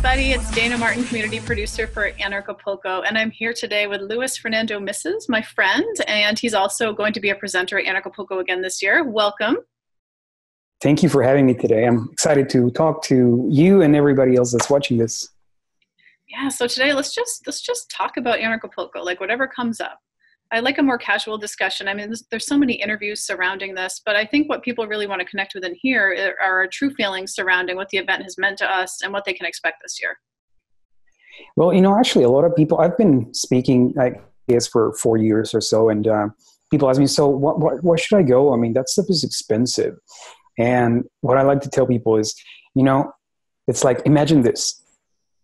everybody. It's Dayna Martin, community producer for Anarchapulco, and I'm here today with Luis Fernando Mises, my friend, and he's also going to be a presenter at Anarchapulco again this year. Welcome. Thank you for having me today. I'm excited to talk to you and everybody else that's watching this. Yeah, so today let's just talk about Anarchapulco, like whatever comes up. I like a more casual discussion. I mean, there's so many interviews surrounding this, but I think what people really want to connect with in here are our true feelings surrounding what the event has meant to us and what they can expect this year. Well, actually, a lot of people, I've been speaking, I guess, for 4 years or so, and people ask me, so why should I go? I mean, that stuff is expensive. And what I like to tell people is, it's like, imagine this,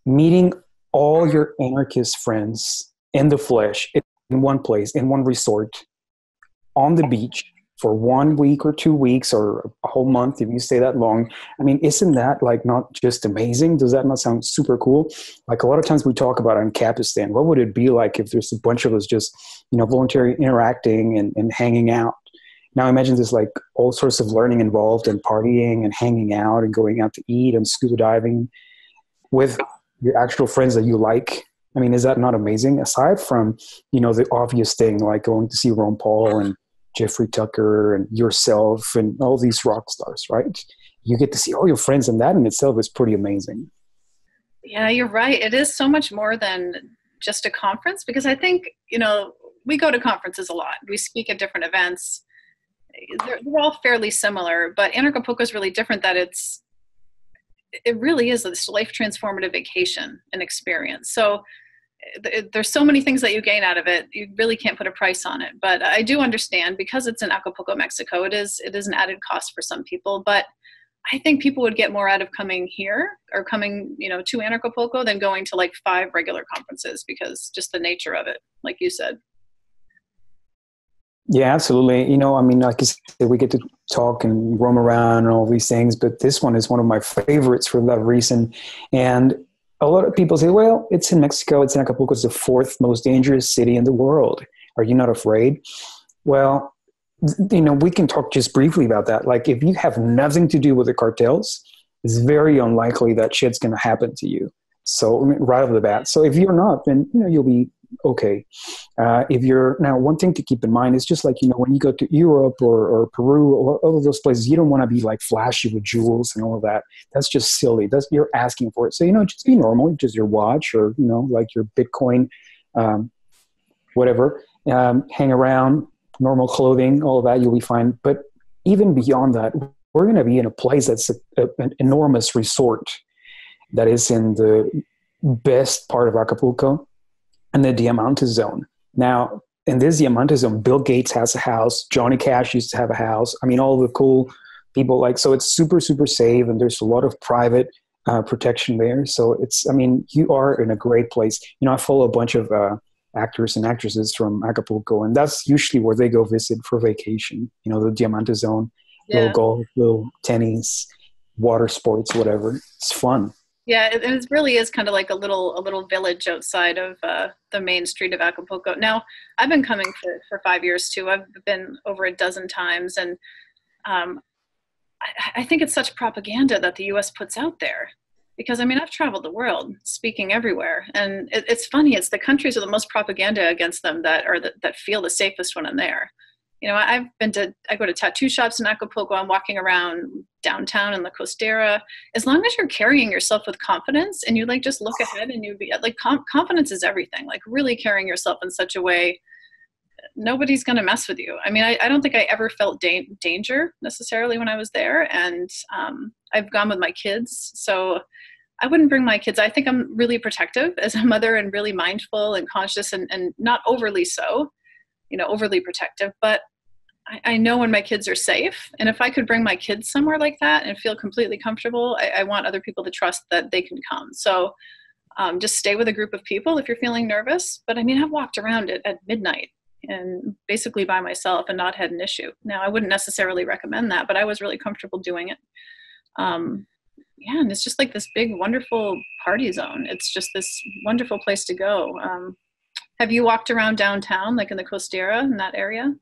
meeting all your anarchist friends in the flesh, in one place, in one resort, on the beach for 1 week or 2 weeks or a whole month if you stay that long. I mean, isn't that like not just amazing? Does that not sound super cool? Like a lot of times we talk about Ancapistan. What would it be like if there's a bunch of us just, voluntarily interacting and hanging out? Now imagine there's like all sorts of learning involved and partying and hanging out and going out to eat and scuba diving with your actual friends that you like. I mean, is that not amazing? Aside from, the obvious thing like going to see Ron Paul and Jeffrey Tucker and yourself and all these rock stars, right? You get to see all your friends, and that in itself is pretty amazing. Yeah, you're right. It is so much more than just a conference, because I think, we go to conferences a lot. We speak at different events. They're all fairly similar, but Anarchapulco is really different that it really is this life transformative vacation and experience. So there's so many things that you gain out of it. You really can't put a price on it. But I do understand, because it's in Acapulco, Mexico, it is an added cost for some people. But I think people would get more out of coming here or coming, to Anarchapulco than going to like 5 regular conferences, because just the nature of it, like you said. Yeah, absolutely. Like you said, we get to talk and roam around and all these things, but this one is one of my favorites for that reason. And a lot of people say, well, it's in Mexico. It's in Acapulco. It's the 4th most dangerous city in the world. Are you not afraid? Well, we can talk just briefly about that. Like, if you have nothing to do with the cartels, it's very unlikely that shit's going to happen to you. So right off the bat. So if you're not, then, you'll be okay. If you're now, one thing to keep in mind is just like, when you go to Europe or Peru or all of those places, you don't want to be like flashy with jewels and all of that. That's just silly. You're asking for it. So, just be normal, just your watch or, like your Bitcoin, whatever, hang around, normal clothing, all of that, you'll be fine. But even beyond that, we're going to be in a place that's an enormous resort that is in the best part of Acapulco, and the Diamante Zone. Now, in this Diamante Zone, Bill Gates has a house. Johnny Cash used to have a house. I mean, all the cool people so it's super, super safe, and there's a lot of private protection there. So you are in a great place. I follow a bunch of actors and actresses from Acapulco, and that's usually where they go visit for vacation. The Diamante Zone, little golf, little tennis, water sports, whatever. It's fun. Yeah, it really is kind of like a little village outside of the main street of Acapulco. Now, I've been coming for 5 years too. I've been over a dozen times, and I think it's such propaganda that the U.S. puts out there. Because, I've traveled the world, speaking everywhere, and it's funny. It's the countries with the most propaganda against them that feel the safest when I'm there. I go to tattoo shops in Acapulco. I'm walking around downtown in the Costera. As long as you're carrying yourself with confidence and you just look ahead and you be like, confidence is everything. Like, really carrying yourself in such a way, nobody's going to mess with you. I don't think I ever felt danger necessarily when I was there. And I've gone with my kids, so I wouldn't bring my kids. I think I'm really protective as a mother and really mindful and conscious and not overly so. Overly protective, but I know when my kids are safe. And if I could bring my kids somewhere like that and feel completely comfortable, I want other people to trust that they can come. So just stay with a group of people if you're feeling nervous. But I've walked around it at midnight and basically by myself and not had an issue. Now, I wouldn't necessarily recommend that, but I was really comfortable doing it. And it's just like this big, wonderful party zone. It's just this wonderful place to go. Have you walked around downtown, like in the Costera, in that area?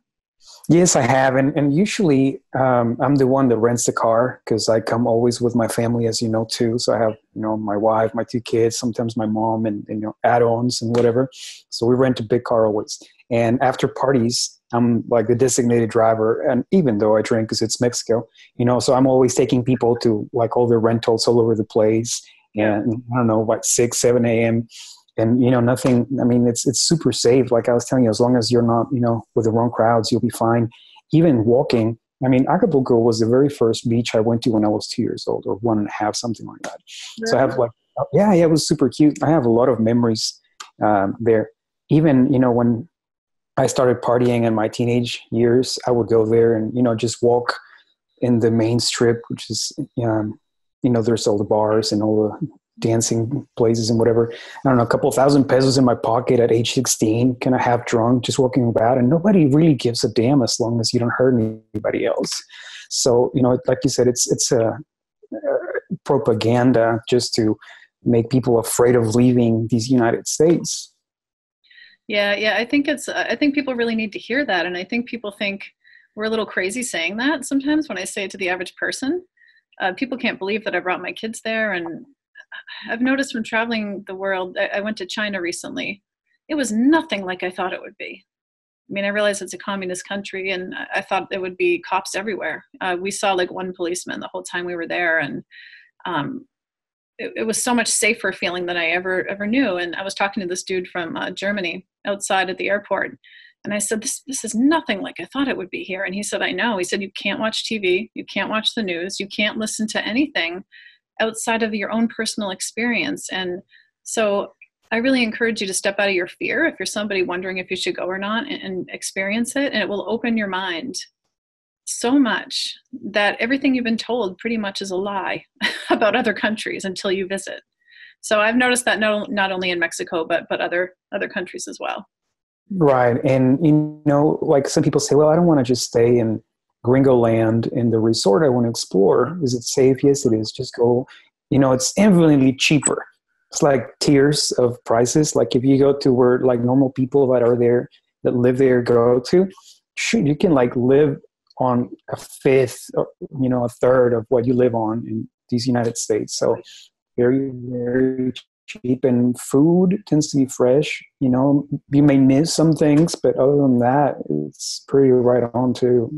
Yes, I have, and usually I'm the one that rents the car because I come always with my family, as you know, too. So I have, my wife, my two kids, sometimes my mom, and add-ons and whatever. So we rent a big car always. And after parties, I'm like the designated driver, and even though I drink because it's Mexico, so I'm always taking people to like all the rentals all over the place, Yeah. and I don't know, like 6, 7 a.m. And nothing, I mean, it's super safe. Like I was telling you, as long as you're not with the wrong crowds, you'll be fine. Even walking, I mean, Acapulco was the very first beach I went to when I was 2 years old, or 1.5, something like that. So I Really? have like, yeah, it was super cute. I have a lot of memories there. Even when I started partying in my teenage years, I would go there and just walk in the main strip, which is there's all the bars and all the dancing places and whatever. I don't know, a couple of $1,000 in my pocket at age 16, kind of half drunk, just walking about, and nobody really gives a damn as long as you don't hurt anybody else. So like you said, it's a propaganda just to make people afraid of leaving these United States. Yeah, yeah. I think people really need to hear that. And I think people think we're a little crazy saying that sometimes when I say it to the average person. People can't believe that I brought my kids there. And I've noticed from traveling the world, I went to China recently. It was nothing like I thought it would be. I mean, I realize it's a communist country, and I thought there would be cops everywhere. We saw like one policeman the whole time we were there, and um, it was so much safer feeling than I ever knew. And I was talking to this dude from Germany outside at the airport, and I said, "This is nothing like I thought it would be here." And he said, "I know." He said, "You can't watch TV, you can't watch the news, you can't listen to anything outside of your own personal experience." And so I really encourage you to step out of your fear if you're somebody wondering if you should go or not, and experience it, and it will open your mind so much that everything you've been told pretty much is a lie about other countries until you visit. So I've noticed that not only in Mexico, but other countries as well. Right. And, like some people say, well, I don't want to just stay in Gringo land in the resort. I want to explore. Is it safe? Yes, it is. Just go. It's infinitely cheaper. It's like tiers of prices. Like if you go to where like normal people that are there, that live there, go to, shoot, you can like live on a fifth, a third of what you live on in these United States. So very, very cheap, and food tends to be fresh. You may miss some things, but other than that, it's pretty right on too.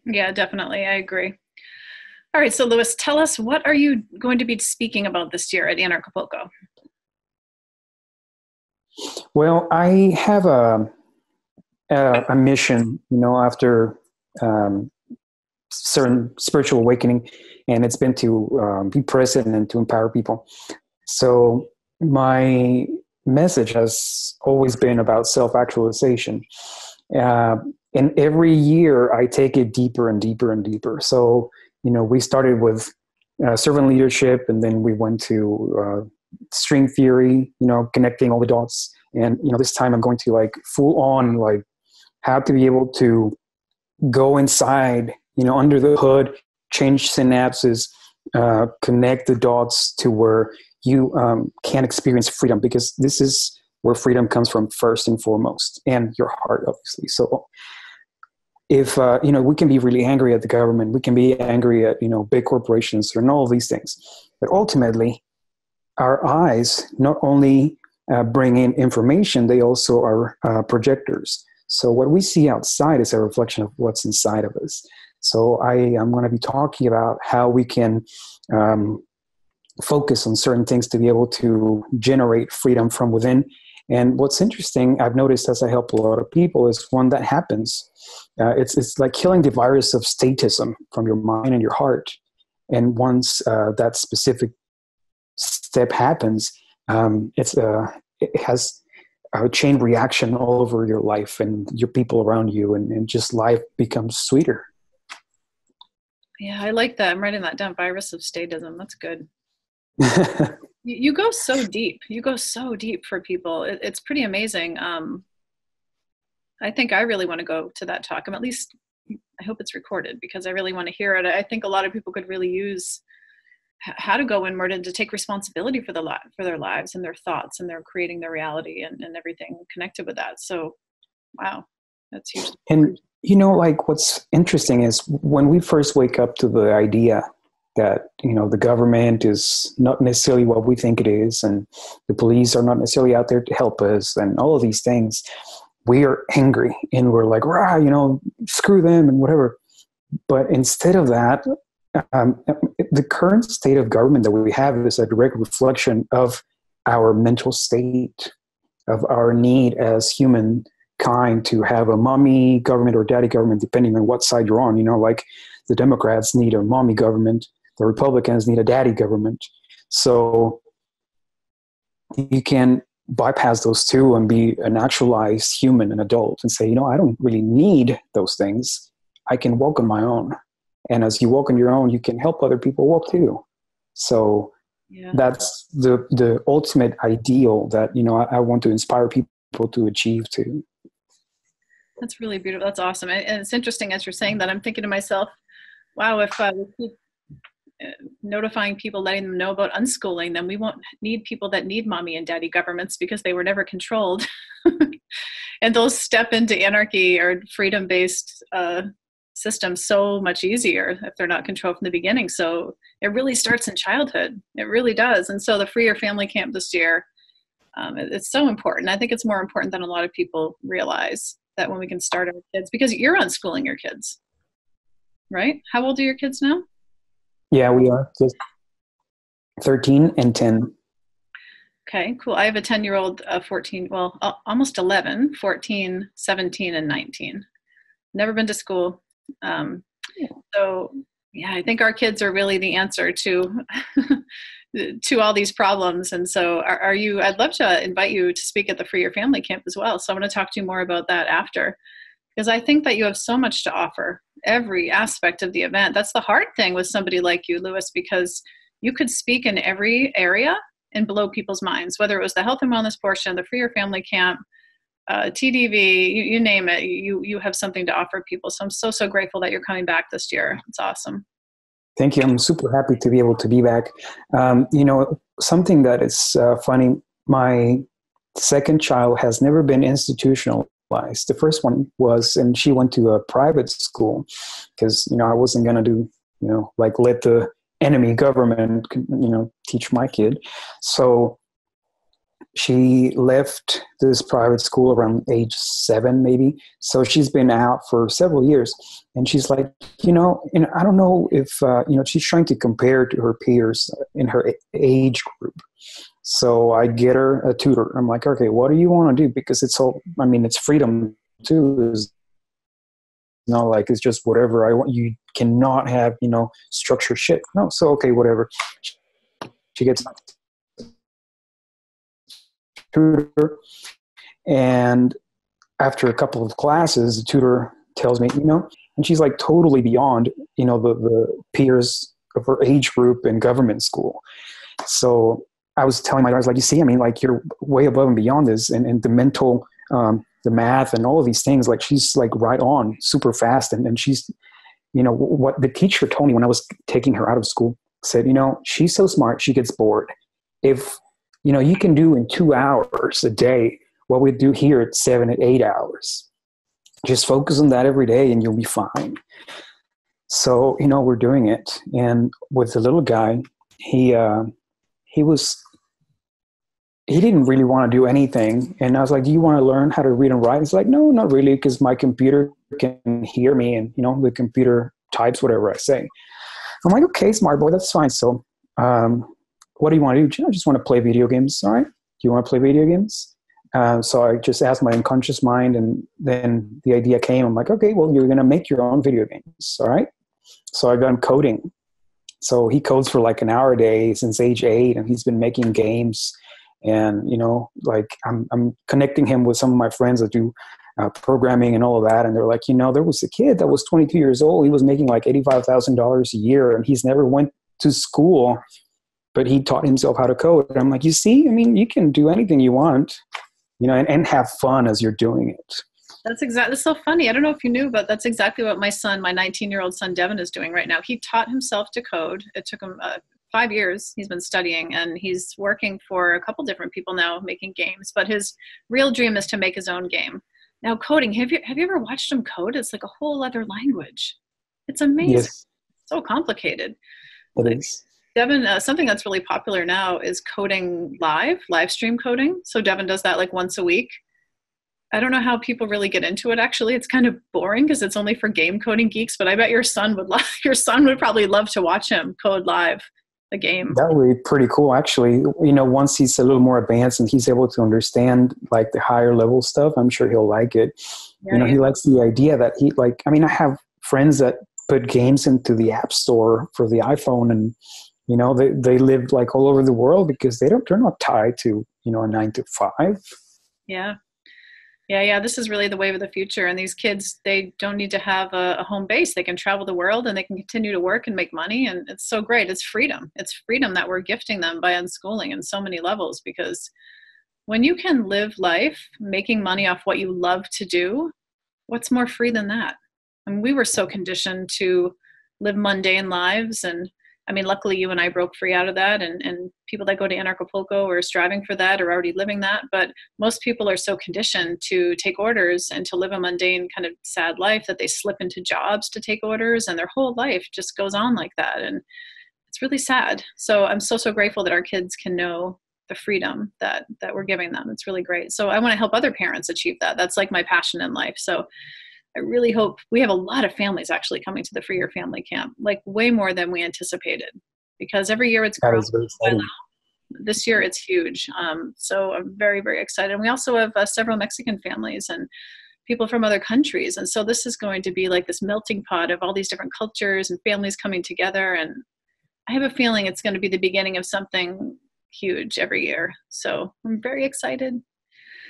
Yeah, definitely. I agree. All right. So Louis, tell us, what are you going to be speaking about this year at Anarchapulco? Well, I have a mission, after certain spiritual awakening, and it's been to be present and to empower people. So my message has always been about self-actualization. And every year I take it deeper and deeper and deeper. So, we started with servant leadership, and then we went to string theory, connecting all the dots. And, this time I'm going to like full on, like how to be able to go inside, under the hood, change synapses, connect the dots to where you can experience freedom, because this is where freedom comes from first and foremost, and your heart, obviously. So if, we can be really angry at the government, we can be angry at, big corporations and all of these things, but ultimately our eyes not only bring in information, they also are projectors. So what we see outside is a reflection of what's inside of us. So I am going to be talking about how we can focus on certain things to be able to generate freedom from within. And what's interesting, I've noticed as I help a lot of people, is when that happens, it's like killing the virus of statism from your mind and your heart. And once that specific step happens, it has a chain reaction all over your life and your people around you, and just life becomes sweeter. Yeah, I like that. I'm writing that down. Virus of statism. That's good. You go so deep. You go so deep for people. It's pretty amazing. I think I really want to go to that talk. At least I hope it's recorded, because I really want to hear it. I think a lot of people could really use how to go inward and to take responsibility for their lives and their thoughts, and their creating their reality, and everything connected with that. So, wow, that's huge. And like what's interesting is when we first wake up to the idea that, the government is not necessarily what we think it is, and the police are not necessarily out there to help us, and all of these things, we are angry and we're like, rah, screw them and whatever. But instead of that, the current state of government that we have is a direct reflection of our mental state, of our need as humankind to have a mommy government or daddy government, depending on what side you're on. Like the Democrats need a mommy government, the Republicans need a daddy government. So you can bypass those two and be an actualized human, an adult, and say, I don't really need those things. I can walk on my own. And as you walk on your own, you can help other people walk too. So that's the ultimate ideal that, I want to inspire people to achieve too. That's really beautiful. That's awesome. And it's interesting as you're saying that, I'm thinking to myself, wow, if we keep notifying people, letting them know about unschooling, then we won't need people that need mommy and daddy governments because they were never controlled. And they'll step into anarchy or freedom-based systems so much easier if they're not controlled from the beginning. So it really starts in childhood. It really does. And so the Free Your Family Camp this year, it's so important. I think it's more important than a lot of people realize, that when we can start our kids, because you're unschooling your kids, right? How old are your kids now? Yeah, we are. Just 13 and 10. Okay, cool. I have a 10-year-old, 14, well, almost 11, 14, 17, and 19. Never been to school. So yeah, I think our kids are really the answer to to all these problems. And so I'd love to invite you to speak at the Free Your Family Camp as well. So I'm going to talk to you more about that after, because I think that you have so much to offer, every aspect of the event. That's the hard thing with somebody like you, Louis, because you could speak in every area and blow people's minds, whether it was the health and wellness portion, the Free Your Family Camp, TDV, you name it, you have something to offer people. So I'm so grateful that you're coming back this year. It's awesome. Thank you. I'm super happy to be able to be back. Something that is funny, my second child has never been institutionalized. The first one was, and she went to a private school because, I wasn't going to do, let the enemy government, teach my kid. So she left this private school around age 7, maybe. So she's been out for several years. And she's like, I don't know if, she's trying to compare to her peers in her age group. So I get her a tutor. I'm like, okay, what do you want to do? Because it's freedom too. It's not like it's just whatever I want. You cannot have, structured shit. No, so okay, whatever. She gets tutor, and after a couple of classes, the tutor tells me, and she's like totally beyond, the peers of her age group in government school. So I was telling my daughter, I was like, you see, you're way above and beyond this, and the mental, the math and all of these things, like she's like right on super fast. And she's, what the teacher told me when I was taking her out of school said, she's so smart, she gets bored. If, you can do in 2 hours a day what we do here at 7 and 8 hours. Just focus on that every day and you'll be fine. So, we're doing it. And with the little guy, he didn't really want to do anything. And I was like, do you want to learn how to read and write? He's like, no, not really, because my computer can hear me and, the computer types whatever I say. I'm like, okay, smart boy, that's fine. So what do you want to do? I just want to play video games. All right. Do you want to play video games? So I just asked my unconscious mind, and then the idea came. I'm like, okay, well, you're going to make your own video games. All right. So I got him coding. So he codes for like an hour a day since age 8, and he's been making games. And, I'm connecting him with some of my friends that do programming and all of that. And they're like, there was a kid that was 22 years old. He was making like $85,000 a year, and he's never went to school, but he taught himself how to code. And I'm like, you see, you can do anything you want, and have fun as you're doing it. That's so funny. I don't know if you knew, but that's exactly what my 19-year-old son, Devin, is doing right now. He taught himself to code. It took him 5 years. He's been studying, and he's working for a couple different people now making games, but his real dream is to make his own game. Now coding, have you ever watched them code? It's like a whole other language. It's amazing. Yes, So complicated. it Like, is. Devin, something that's really popular now is coding live stream coding. So Devin does that like once a week. I don't know how people really get into it. Actually, it's kind of boring because it's only for game coding geeks. But I bet your son would your son would probably love to watch him code live a game. That would be pretty cool, actually. Once he's a little more advanced and he's able to understand like the higher level stuff, I'm sure he'll like it. Yeah, He likes the idea that I have friends that put games into the App Store for the iPhone, and they live like all over the world because they're not tied to a 9 to 5. Yeah. Yeah. This is really the wave of the future. And these kids, they don't need to have a home base. They can travel the world and they can continue to work and make money. And it's so great. It's freedom. It's freedom that we're gifting them by unschooling in so many levels, because when you can live life making money off what you love to do, what's more free than that? I mean, we were so conditioned to live mundane lives. And I mean, luckily you and I broke free out of that, and people that go to Anarchapulco are striving for that or already living that. But most people are so conditioned to take orders and to live a mundane kind of sad life that they slip into jobs to take orders, and their whole life just goes on like that. And it's really sad. So I'm so grateful that our kids can know the freedom that we're giving them. It's really great. So I want to help other parents achieve that. That's like my passion in life. So I really hope we have a lot of families actually coming to the Free Your Family Camp, like way more than we anticipated, because every year it's growing. That is very exciting. This year it's huge. So I'm very, very excited. And we also have several Mexican families and people from other countries. And so this is going to be like this melting pot of all these different cultures and families coming together. And I have a feeling it's going to be the beginning of something huge every year. So I'm very excited.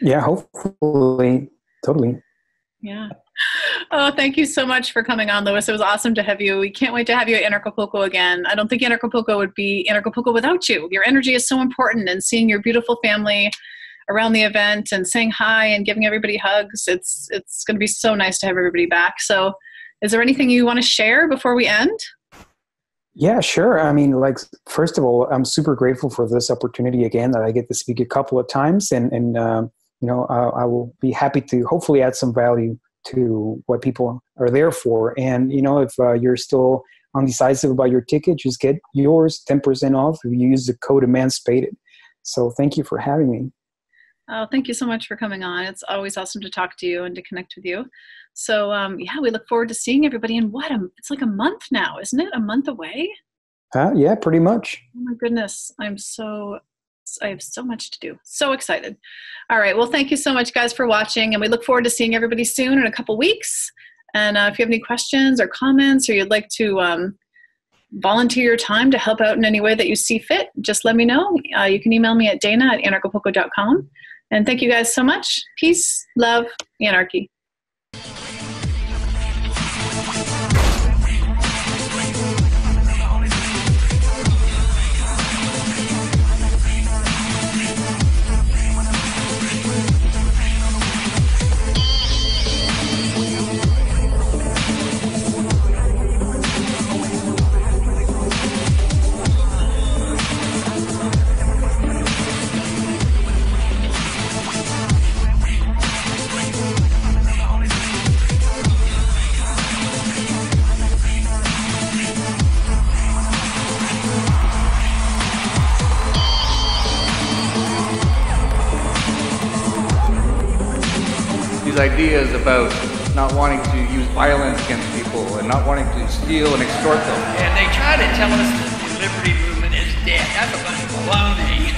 Yeah, hopefully. Totally. Yeah. Oh, thank you so much for coming on, Louis. It was awesome to have you. We can't wait to have you at Anarchapulco again. I don't think Anarchapulco would be Anarchapulco without you. Your energy is so important, and seeing your beautiful family around the event and saying hi and giving everybody hugs. It's going to be so nice to have everybody back. So is there anything you want to share before we end? Yeah, sure. I mean, first of all, I'm super grateful for this opportunity again that I get to speak a couple of times, and I will be happy to hopefully add some value to what people are there for. And, if you're still undecisive about your ticket, just get yours 10% off if you use the code Emancipated. So thank you for having me. Oh, thank you so much for coming on. It's always awesome to talk to you and to connect with you. So, we look forward to seeing everybody in it's like a month now, isn't it? A month away? Yeah, pretty much. Oh my goodness. I have so much to do. So excited. All right. Well, thank you so much, guys, for watching. And we look forward to seeing everybody soon in a couple weeks. And if you have any questions or comments, or you'd like to volunteer your time to help out in any way that you see fit, just let me know. You can email me at Dayna@anarchapulco.com. And thank you guys so much. Peace, love, anarchy. Ideas about not wanting to use violence against people and not wanting to steal and extort them. And they try to tell us that the liberty movement is dead. That's a bunch of baloney.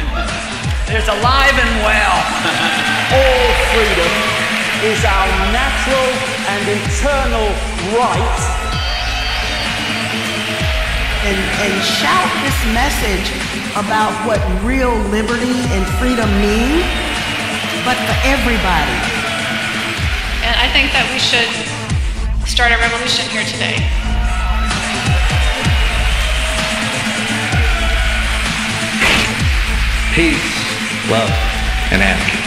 It's alive and well. All freedom is our natural and eternal right. And shout this message about what real liberty and freedom mean, but for everybody. And I think that we should start a revolution here today. Peace, love, and anarchy.